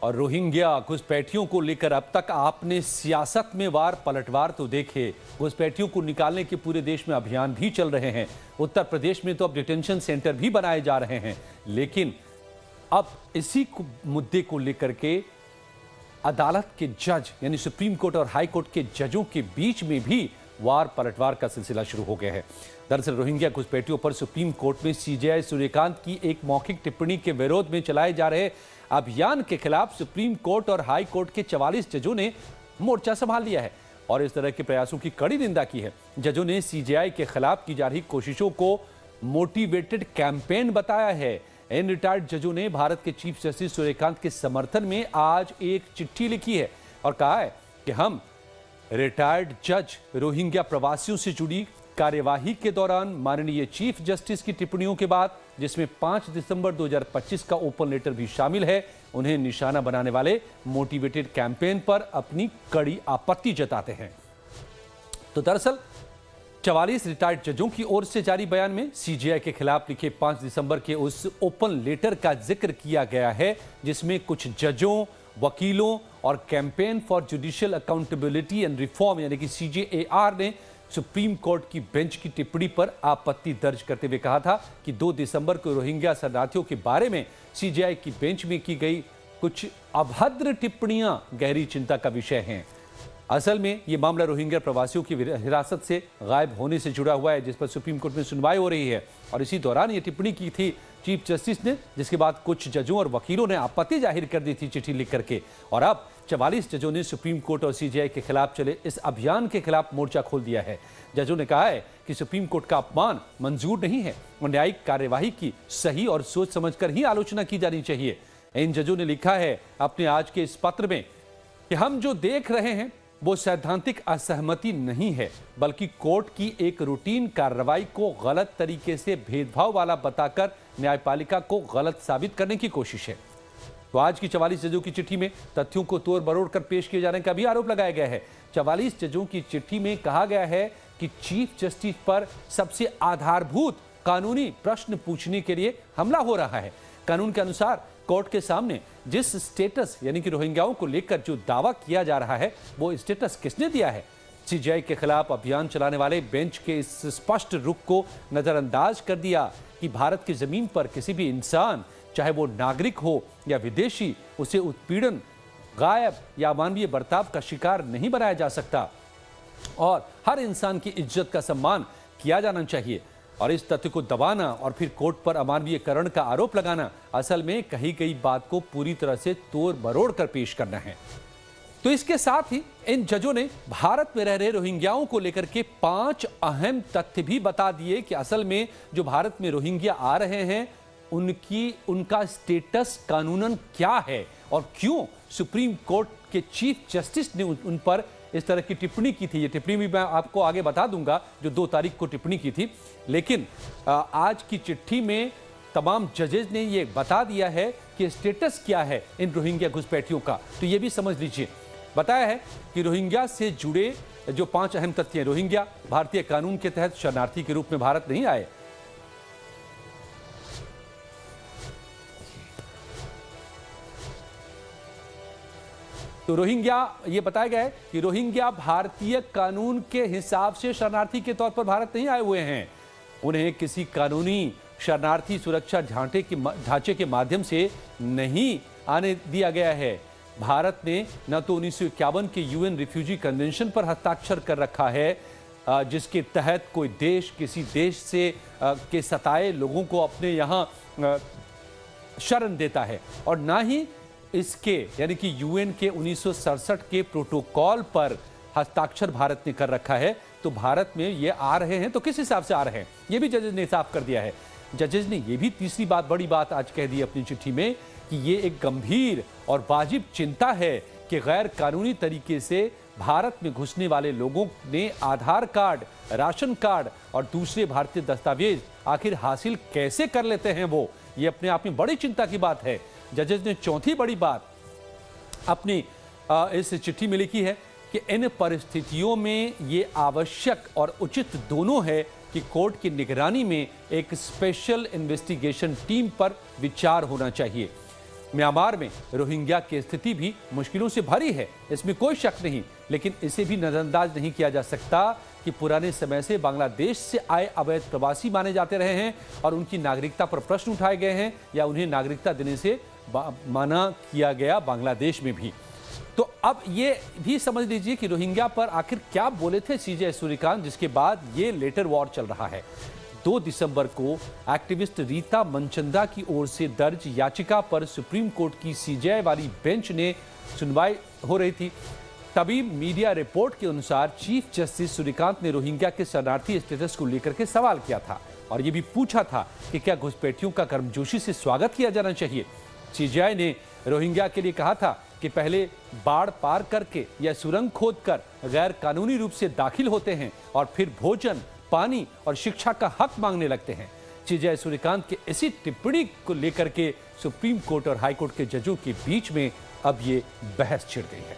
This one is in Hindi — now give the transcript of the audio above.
और रोहिंग्या घुसपैठियों को लेकर अब तक आपने सियासत में वार पलटवार तो देखे। घुसपैठियों को निकालने के पूरे देश में अभियान भी चल रहे हैं। उत्तर प्रदेश में तो अब डिटेंशन सेंटर भी बनाए जा रहे हैं। लेकिन अब इसी मुद्दे को लेकर के अदालत के जज यानी सुप्रीम कोर्ट और हाई कोर्ट के जजों के बीच में भी वार पलटवार का सिलसिला शुरू हो गया है। दरअसल रोहिंग्या घुसपैठियों पर सुप्रीम कोर्ट में सीजेआई सूर्यकांत की एक मौखिक टिप्पणी के विरोध में चलाए जा रहे अभियान के खिलाफ सुप्रीम कोर्ट और हाई कोर्ट के 44 जजों ने मोर्चा संभाल लिया है और इस तरह के प्रयासों की कड़ी निंदा की है। जजों ने सीजेआई के खिलाफ की जा रही कोशिशों को मोटिवेटेड कैंपेन बताया है। इन रिटायर्ड जजों ने भारत के चीफ जस्टिस सूर्यकांत के समर्थन में आज एक चिट्ठी लिखी है और कहा है कि हम रिटायर्ड जज रोहिंग्या प्रवासियों से जुड़ी कार्यवाही के दौरान माननीय चीफ जस्टिस की टिप्पणियों के बाद, जिसमें 5 दिसंबर 2025 का ओपन लेटर भी शामिल है, उन्हें निशाना बनाने वाले मोटिवेटेड कैंपेन पर अपनी कड़ी आपत्ति जताते हैं। तो दरअसल 44 रिटायर्ड जजों की ओर से जारी बयान में सीजेआई के खिलाफ लिखे 5 दिसंबर के उस ओपन लेटर का जिक्र किया गया है, जिसमें कुछ जजों, वकीलों और campaign for judicial accountability and reform यानी कि CJAR ने सुप्रीम कोर्ट की बेंच की टिप्पणी पर आपत्ति दर्ज करते हुए कहा था कि 2 दिसंबर को रोहिंग्या शरणार्थियों के बारे में सीजेआई की बेंच में की गई कुछ अभद्र टिप्पणियां गहरी चिंता का विषय हैं। असल में यह मामला रोहिंग्या प्रवासियों की हिरासत से गायब होने से जुड़ा हुआ है, जिस पर सुप्रीम कोर्ट में सुनवाई हो रही है और इसी दौरान ये टिप्पणी की थी चीफ जस्टिस ने, जिसके बाद कुछ जजों और वकीलों ने आपत्ति जाहिर कर दी थी चिट्ठी लिख करके। और अब 44 जजों ने सुप्रीम कोर्ट और सीजेआई के खिलाफ चले इस अभियान के खिलाफ मोर्चा खोल दिया है। जजों ने कहा है कि सुप्रीम कोर्ट का अपमान मंजूर नहीं है और न्यायिक कार्यवाही की सही और सोच समझकर ही आलोचना की जानी चाहिए। इन जजों ने लिखा है अपने आज के इस पत्र में कि हम जो देख रहे हैं वो सैद्धांतिक असहमति नहीं है, बल्कि कोर्ट की एक रूटीन कार्रवाई को गलत तरीके से भेदभाव वाला बताकर न्यायपालिका को गलत साबित करने की कोशिश है। तो आज की 44 जजों की चिट्ठी में तथ्यों को तोड़ मरोड़ कर पेश किए जाने का भी आरोप लगाया गया है। 44 जजों की चिट्ठी में कहा गया है कि चीफ जस्टिस पर सबसे आधारभूत कानूनी प्रश्न पूछने के लिए हमला हो रहा है। कानून के अनुसार कोर्ट के सामने जिस स्टेटस यानी कि रोहिंग्याओं को लेकर जो दावा किया जा रहा है वो स्टेटस किसने दिया है? सीजेआई के खिलाफ अभियान चलाने वाले बेंच के इस स्पष्ट रुख को नजरअंदाज कर दिया कि भारत की जमीन पर किसी भी इंसान, चाहे वो नागरिक हो या विदेशी, उसे उत्पीड़न, गायब या अमानवीय बर्ताव का शिकार नहीं बनाया जा सकता और हर इंसान की इज्जत का सम्मान किया जाना चाहिए। और इस तथ्य को दबाना और फिर कोर्ट पर अमानवीयकरण का आरोप लगाना असल में कही गई बात को पूरी तरह से तोड़ मरोड़ कर पेश करना है। तो इसके साथ ही इन जजों ने भारत में रह रहे रोहिंग्याओं को लेकर के 5 अहम तथ्य भी बता दिए कि असल में जो भारत में रोहिंग्या आ रहे हैं उनका स्टेटस कानूनन क्या है और क्यों सुप्रीम कोर्ट के चीफ जस्टिस ने उन पर इस तरह की टिप्पणी की थी। ये टिप्पणी भी मैं आपको आगे बता दूंगा जो 2 तारीख को टिप्पणी की थी। लेकिन आज की चिट्ठी में तमाम जजेस ने ये बता दिया है कि स्टेटस क्या है इन रोहिंग्या घुसपैठियों का। तो ये भी समझ लीजिए, बताया है कि रोहिंग्या से जुड़े जो 5 अहम तथ्य हैं। रोहिंग्या भारतीय कानून के तहत शरणार्थी के रूप में भारत नहीं आए। तो रोहिंग्या, ये बताया गया है कि रोहिंग्या भारतीय कानून के हिसाब से शरणार्थी के तौर पर भारत नहीं आए हुए हैं। उन्हें किसी कानूनी शरणार्थी सुरक्षा ढांचे के माध्यम से नहीं आने दिया गया है। भारत ने न तो 1951 के UN रिफ्यूजी कन्वेंशन पर हस्ताक्षर कर रखा है, जिसके तहत कोई देश किसी देश से के सताए लोगों को अपने यहाँ शरण देता है, और ना ही इसके यानी कि UN के 1967 के प्रोटोकॉल पर हस्ताक्षर भारत ने कर रखा है। तो भारत में ये आ रहे हैं तो किस हिसाब से आ रहे हैं, ये भी जजेस ने साफ कर दिया है। जजेस ने ये भी तीसरी बात, बड़ी बात आज कह दी अपनी चिट्ठी में कि ये एक गंभीर और वाजिब चिंता है कि गैर कानूनी तरीके से भारत में घुसने वाले लोगों ने आधार कार्ड, राशन कार्ड और दूसरे भारतीय दस्तावेज आखिर हासिल कैसे कर लेते हैं वो, ये अपने आप में बड़ी चिंता की बात है। जजेस ने चौथी बड़ी बात अपनी इस चिट्ठी में लिखी है कि इन परिस्थितियों में ये आवश्यक और उचित दोनों है कि कोर्ट की निगरानी में एक स्पेशल इन्वेस्टिगेशन टीम पर विचार होना चाहिए। म्यांमार में रोहिंग्या की स्थिति भी मुश्किलों से भरी है, इसमें कोई शक नहीं, लेकिन इसे भी नजरअंदाज नहीं किया जा सकता कि पुराने समय से बांग्लादेश से आए अवैध प्रवासी माने जाते रहे हैं और उनकी नागरिकता पर प्रश्न उठाए गए हैं या उन्हें नागरिकता देने से मना किया गया बांग्लादेश में भी। तो अब ये भी समझ लीजिए कि रोहिंग्या पर आखिर क्या बोले थे सीजे सूर्यकांत, जिसके बाद ये लेटर वॉर चल रहा है। 2 दिसंबर को एक्टिविस्ट रीता मनचंदा की ओर से दर्ज याचिका पर सुप्रीम कोर्ट की सीजेआई वाली बेंच ने सुनवाई हो रही थी। तभी मीडिया रिपोर्ट के अनुसार चीफ जस्टिस सूर्यकांत ने रोहिंग्या के शरणार्थी स्टेटस को लेकर के सवाल किया था और ये भी पूछा था कि क्या घुसपैठियों का गर्मजोशी से स्वागत किया जाना चाहिए। सीजेआई ने रोहिंग्या के लिए कहा था कि पहले बाढ़ पार करके या सुरंग खोदकर गैर कानूनी रूप से दाखिल होते हैं और फिर भोजन, पानी और शिक्षा का हक मांगने लगते हैं। सीजे सूर्यकांत के इसी टिप्पणी को लेकर के सुप्रीम कोर्ट और हाई कोर्ट के जजों के बीच में अब ये बहस छिड़ गई है।